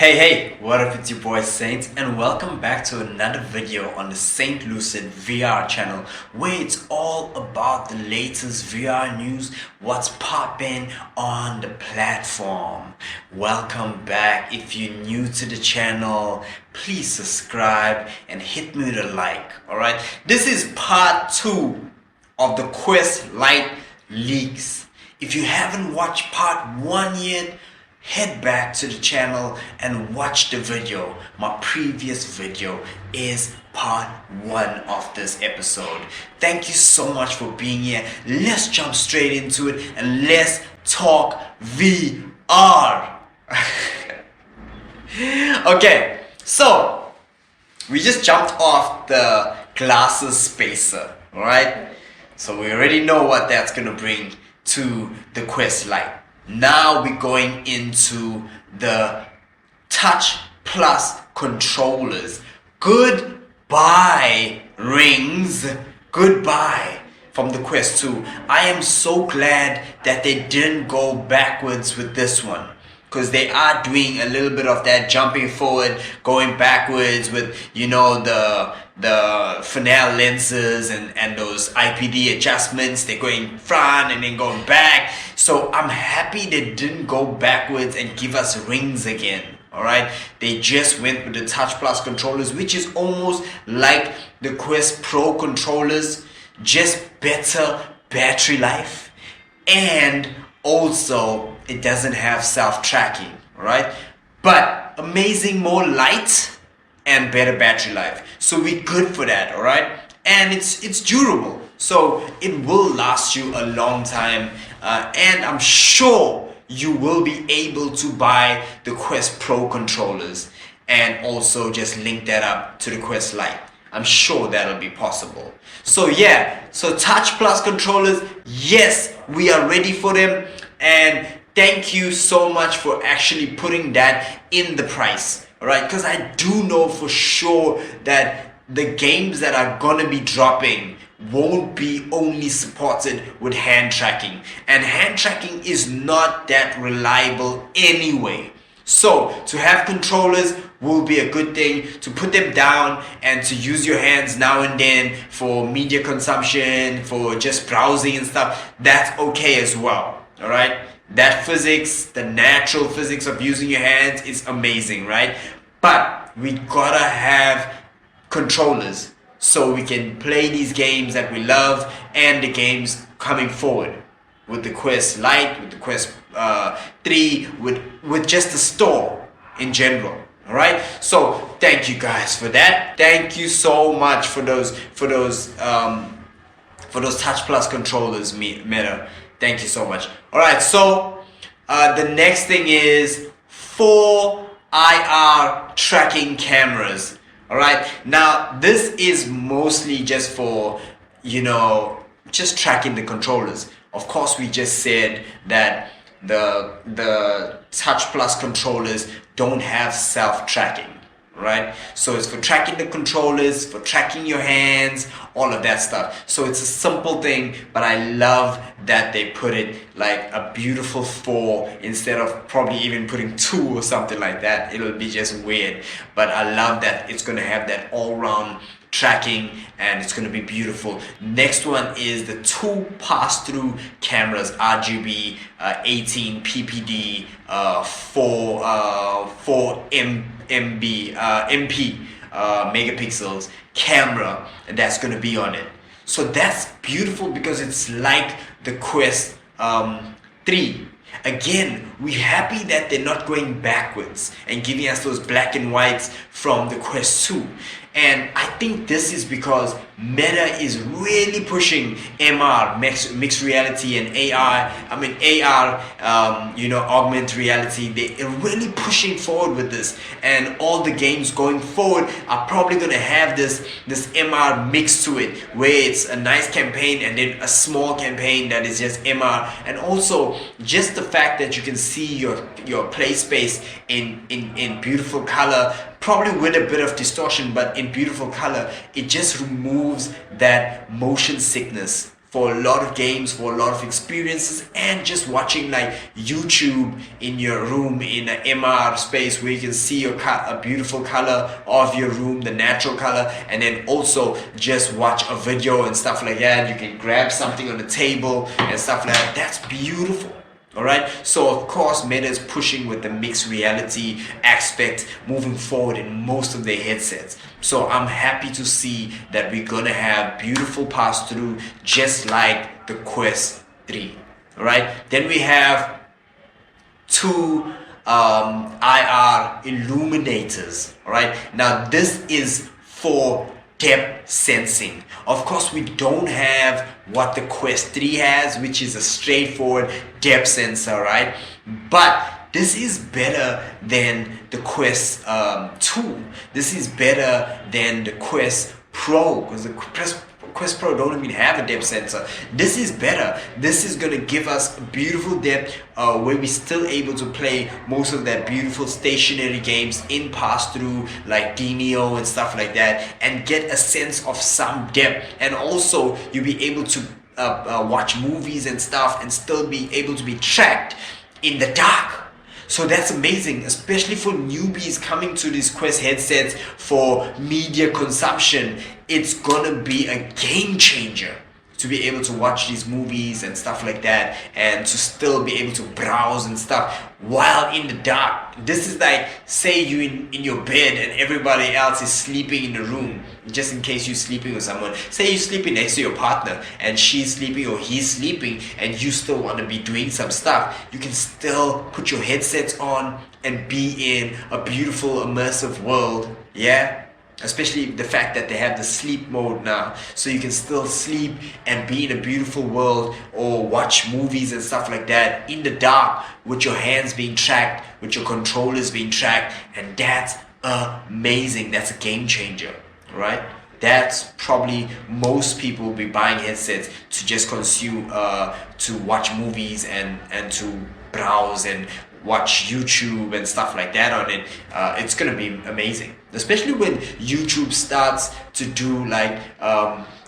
Hey, what up? It's your boy Saint, and welcome back to another video on the Saint Lucid VR channel, where it's all about the latest VR news, what's popping on the platform. Welcome back. If you're new to the channel, please subscribe and hit me with a like. Alright, this is part 2 of the Quest Lite leaks. If you haven't watched part 1 yet, head back to the channel and watch the video. My previous video is part 1 of this episode. Thank you so much for being here. Let's jump straight into it and let's talk VR. Okay, so we just jumped off the glasses spacer, alright? So we already know what that's gonna bring to the Quest Lite. Now we're going into the Touch Plus controllers. Goodbye, rings. Goodbye from the Quest 2. I am so glad that they didn't go backwards with this one, because they are doing a little bit of that jumping forward, going backwards with, you know, the Fresnel lenses and those IPD adjustments. They're going front and then going back. So I'm happy they didn't go backwards and give us rings again. Alright, they just went with the Touch Plus controllers, which is almost like the Quest Pro controllers, just better battery life, and also it doesn't have self-tracking, right? But amazing, more light and better battery life. So we're good for that, alright? And it's durable, so it will last you a long time, and I'm sure you will be able to buy the Quest Pro controllers and also just link that up to the Quest Lite. I'm sure that'll be possible. So yeah, so Touch Plus controllers, yes, we are ready for them, and thank you so much for actually putting that in the price, alright? Because I do know for sure that the games that are gonna be dropping won't be only supported with hand tracking, and hand tracking is not that reliable anyway. So to have controllers will be a good thing, to put them down and to use your hands now and then for media consumption, for just browsing and stuff. That's okay as well, alright? That physics, the natural physics of using your hands is amazing, right? But we gotta have controllers so we can play these games that we love and the games coming forward with the Quest Lite, with the Quest 3, with just the store in general. Alright, so thank you guys for that. Thank you so much for those Touch Plus controllers, Meta. Thank you so much. Alright, so the next thing is 4 IR tracking cameras. Alright, now this is mostly just for, you know, just tracking the controllers. Of course, we just said that the Touch Plus controllers don't have self-tracking, right? So it's for tracking the controllers, for tracking your hands, all of that stuff. So it's a simple thing, but I love that they put it like a beautiful 4 instead of probably even putting 2 or something like that. It'll be just weird, but I love that it's gonna have that all-round tracking and it's going to be beautiful. Next one is the 2 pass-through cameras, RGB 18 PPD 4 MP megapixels camera, and that's going to be on it. So that's beautiful because it's like the Quest 3. Again, we're happy that they're not going backwards and giving us those black and whites from the Quest 2. And I think this is because Meta is really pushing MR, mixed reality, and AR. You know, augmented reality. They're really pushing forward with this, and all the games going forward are probably gonna have this MR mix to it, where it's a nice campaign and then a small campaign that is just MR, and also just the fact that you can see your play space in beautiful color. Probably with a bit of distortion, but in beautiful color. It just removes that motion sickness for a lot of games, for a lot of experiences, and just watching like YouTube in your room in an MR space where you can see a beautiful color of your room, the natural color, and then also just watch a video and stuff like that. You can grab something on the table and stuff like that. That's beautiful. Alright, so of course Meta is pushing with the mixed reality aspect moving forward in most of their headsets. So I'm happy to see that we're gonna have beautiful pass-through just like the Quest 3. Alright, then we have two IR illuminators. Alright, now this is for depth sensing. Of course, we don't have what the Quest 3 has, which is a straightforward depth sensor, right? But this is better than the Quest 2. This is better than the Quest Pro, because the Quest Pro don't even have a depth sensor. This is better. This is going to give us beautiful depth where we're still able to play most of that beautiful stationary games in pass-through like Demio and stuff like that, and get a sense of some depth. And also you'll be able to watch movies and stuff and still be able to be tracked in the dark. So that's amazing, especially for newbies coming to these Quest headsets for media consumption. It's gonna be a game changer to be able to watch these movies and stuff like that, and to still be able to browse and stuff while in the dark. This is like, say you in your bed and everybody else is sleeping in the room, just in case you're sleeping with someone. Say you're sleeping next to your partner and she's sleeping or he's sleeping, and you still want to be doing some stuff. You can still put your headsets on and be in a beautiful immersive world. Yeah, especially the fact that they have the sleep mode now, so you can still sleep and be in a beautiful world or watch movies and stuff like that in the dark with your hands being tracked, with your controllers being tracked. And that's amazing. That's a game changer, right? That's probably most people will be buying headsets to just consume, to watch movies and to browse and watch YouTube and stuff like that on it. It's gonna be amazing, especially when YouTube starts to do like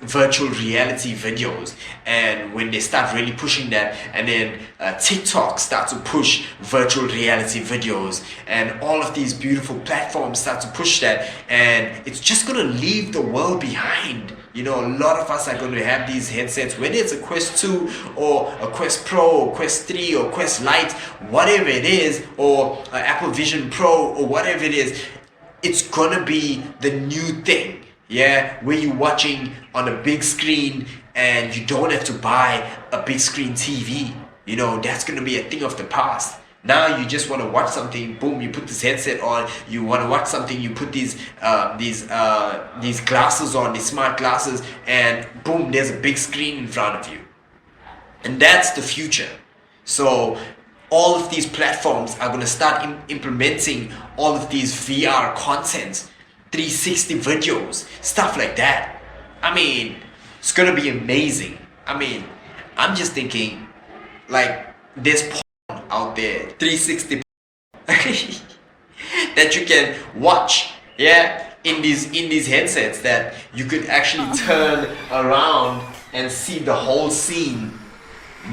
virtual reality videos, and when they start really pushing that, and then TikTok starts to push virtual reality videos, and all of these beautiful platforms start to push that, and it's just gonna leave the world behind. You know, a lot of us are going to have these headsets, whether it's a Quest 2 or a Quest Pro or Quest 3 or Quest Lite, whatever it is, or Apple Vision Pro or whatever it is. It's going to be the new thing, yeah, where you're watching on a big screen and you don't have to buy a big screen TV. You know, that's going to be a thing of the past. Now you just want to watch something, boom, you put this headset on. You want to watch something, you put these glasses on, these smart glasses, and boom, there's a big screen in front of you. And that's the future. So all of these platforms are going to start implementing all of these VR content, 360 videos, stuff like that. I mean, it's going to be amazing. I mean, I'm just thinking, like, there's out there, 360 that you can watch, yeah, in these headsets, that you could actually turn around and see the whole scene.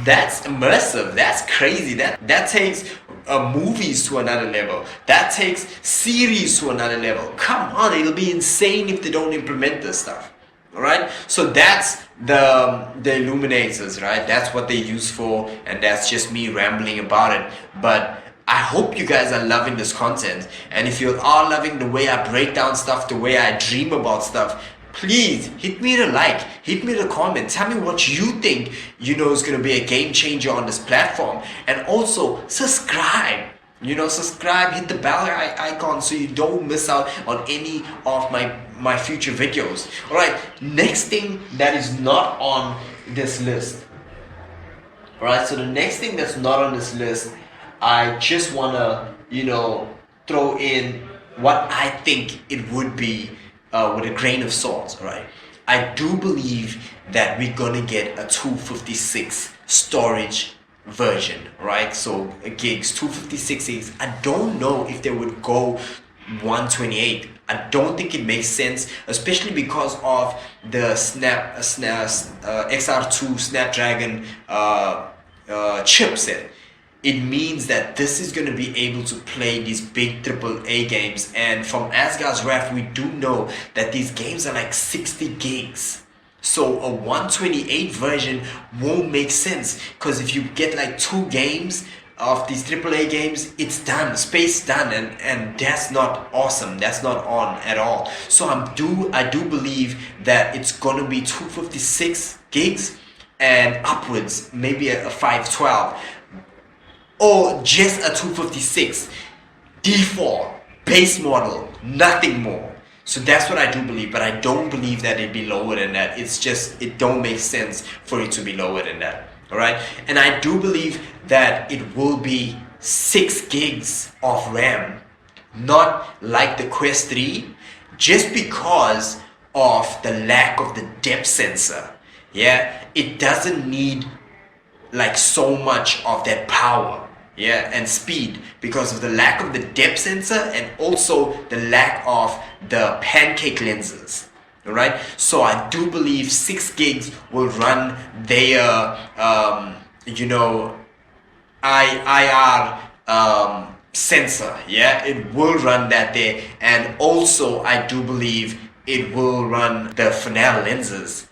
That's immersive. That's crazy. That takes movies to another level. That takes series to another level. Come on, it'll be insane if they don't implement this stuff. Alright, so that's the illuminators, right? That's what they use for, and that's just me rambling about it. But I hope you guys are loving this content, and if you are loving the way I break down stuff, the way I dream about stuff, please hit me with a like, hit me with a comment, tell me what you think, you know, is going to be a game changer on this platform. And also subscribe. You know, subscribe, hit the bell icon so you don't miss out on any of my future videos. Alright, next thing that is not on this list. Alright, so the next thing that's not on this list, I just wanna, you know, throw in what I think it would be with a grain of salt. Alright, I do believe that we're gonna get a 256 storage version, right? So gigs, 256 gigs. I don't know if they would go 128. I don't think it makes sense, especially because of the XR2 Snapdragon chipset. It means that this is going to be able to play these big AAA games, and from Asgard's Wrath we do know that these games are like 60 gigs. So a 128 version won't make sense, because if you get like 2 games of these AAA games, it's done, space done, and that's not awesome, that's not on at all. So I do believe that it's gonna be 256 gigs and upwards, maybe a 512, or just a 256 default base model, nothing more. So that's what I do believe, but I don't believe that it'd be lower than that. It's just, it don't make sense for it to be lower than that. All right, and I do believe that it will be 6 gigs of RAM, not like the Quest 3, just because of the lack of the depth sensor. Yeah, it doesn't need like so much of that power, yeah, and speed, because of the lack of the depth sensor and also the lack of the pancake lenses. Alright, so I do believe 6 gigs will run their IR sensor. Yeah, it will run that there, and also I do believe it will run the Fresnel lenses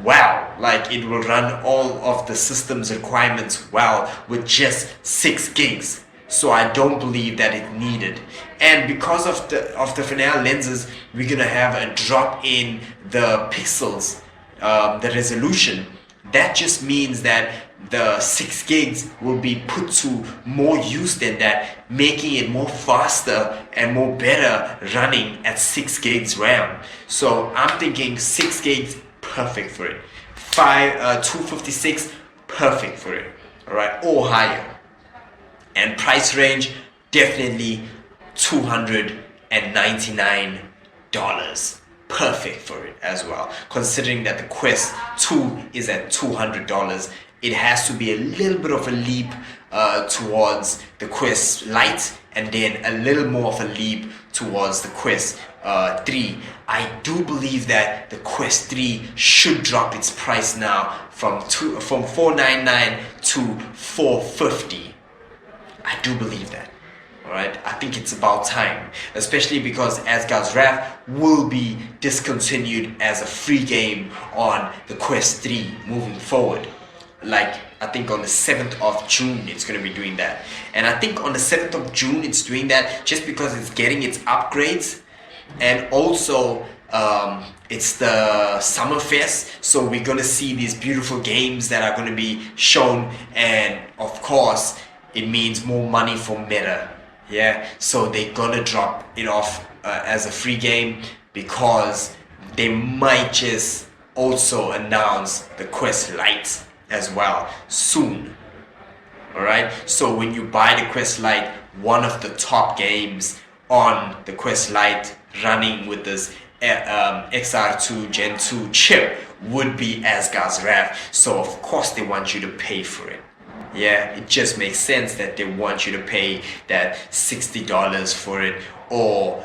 well. Like, it will run all of the system's requirements well with just 6 gigs. So I don't believe that it needed. And because of the Fresnel lenses, we're gonna have a drop in the pixels, the resolution. That just means that the 6 gigs will be put to more use than that, making it more faster and more better running at 6 gigs RAM. So I'm thinking 6 gigs, perfect for it. 256, perfect for it. Alright, or higher. And price range, definitely $299. Perfect for it as well. Considering that the Quest 2 is at $200, it has to be a little bit of a leap towards the Quest Lite, and then a little more of a leap towards the Quest 3. I do believe that the Quest 3 should drop its price now from $499 to $450. I do believe that. Alright, I think it's about time, especially because Asgard's Wrath will be discontinued as a free game on the Quest 3 moving forward. Like, I think on the 7th of June it's going to be doing that. And I think on the 7th of June it's doing that just because it's getting its upgrades, and also it's the Summer Fest, so we're going to see these beautiful games that are going to be shown, and of course it means more money for Meta. Yeah, so they're gonna drop it off as a free game, because they might just also announce the Quest Lite as well soon. Alright, so when you buy the Quest Lite, one of the top games on the Quest Lite running with this XR2 Gen 2 chip would be Asgard's Wrath. So of course they want you to pay for it. Yeah, it just makes sense that they want you to pay that $60 for it, or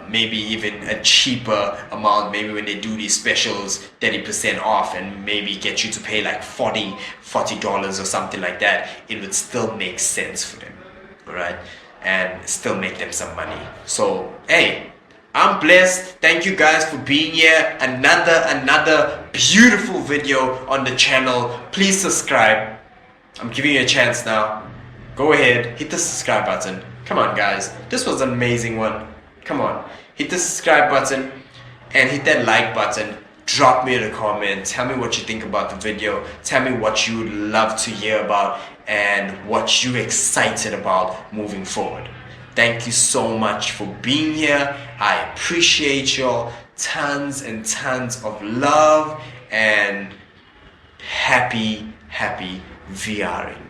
maybe even a cheaper amount, maybe when they do these specials 30% off, and maybe get you to pay like $40 or something like that. It would still make sense for them, alright, and still make them some money. So hey, I'm blessed. Thank you guys for being here. Another beautiful video on the channel. Please subscribe. I'm giving you a chance now. Go ahead, hit the subscribe button. Come on guys, this was an amazing one. Come on, hit the subscribe button and hit that like button. Drop me a comment. Tell me what you think about the video. Tell me what you would love to hear about and what you're excited about moving forward. Thank you so much for being here. I appreciate y'all. Tons and tons of love, and happy VRing.